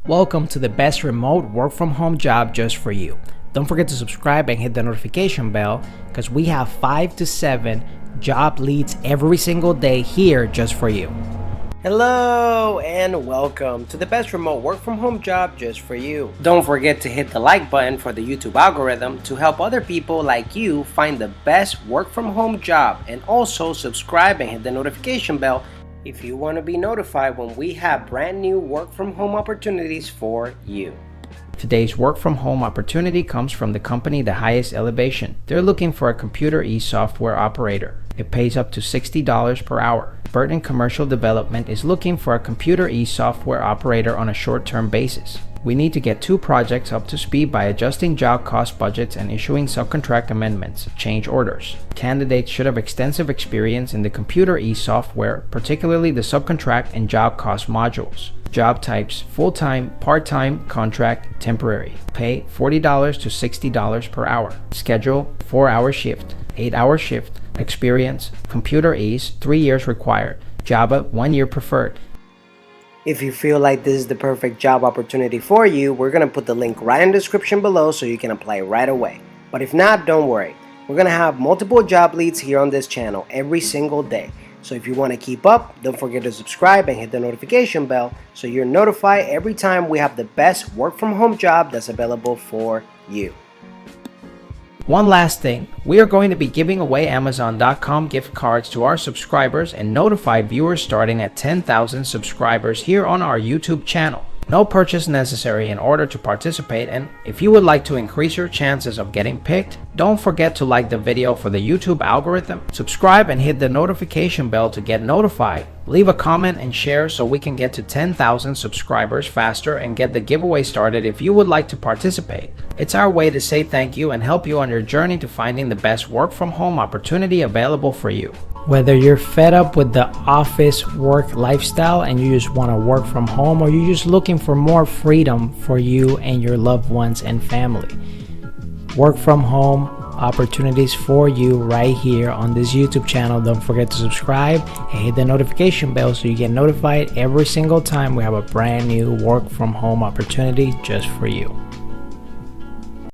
Welcome to the best remote work from home job just for you. Don't forget to subscribe and hit the notification bell because we have 5 to 7 job leads every single day here just for you. Hello and welcome to the best remote work from home job just for you. Don't forget to hit the like button for the YouTube algorithm to help other people like you find the best work from home job, and also subscribe and hit the notification bell if you want to be notified when we have brand new work from home opportunities for you. Today's work from home opportunity comes from the company The Highest Elevation. They're looking for a computer software operator. It pays up to $60 per hour. Burton Commercial Development is looking for a computer software operator on a short-term basis. We need to get 2 projects up to speed by adjusting job cost budgets and issuing subcontract amendments, change orders. Candidates should have extensive experience in the computer software, particularly the subcontract and job cost modules. Job types: full-time, part-time, contract, temporary. Pay $40 to $60 per hour. Schedule: 4-hour shift, 8-hour shift. Experience: computer 3 years required. Java 1 year preferred. If you feel like this is the perfect job opportunity for you, we're going to put the link right in the description below so you can apply right away. But if not, don't worry. We're going to have multiple job leads here on this channel every single day. So if you want to keep up, don't forget to subscribe and hit the notification bell so you're notified every time we have the best work from home job that's available for you. One last thing, we are going to be giving away Amazon.com gift cards to our subscribers and notified viewers starting at 10,000 subscribers here on our YouTube channel. No purchase necessary in order to participate, and if you would like to increase your chances of getting picked, don't forget to like the video for the YouTube algorithm, subscribe and hit the notification bell to get notified. Leave a comment and share so we can get to 10,000 subscribers faster and get the giveaway started if you would like to participate. It's our way to say thank you and help you on your journey to finding the best work from home opportunity available for you. Whether you're fed up with the office work lifestyle and you just want to work from home, or you're just looking for more freedom for you and your loved ones and family, work from home opportunities for you right here on this YouTube channel. Don't forget to subscribe and hit the notification bell so you get notified every single time we have a brand new work from home opportunity just for you.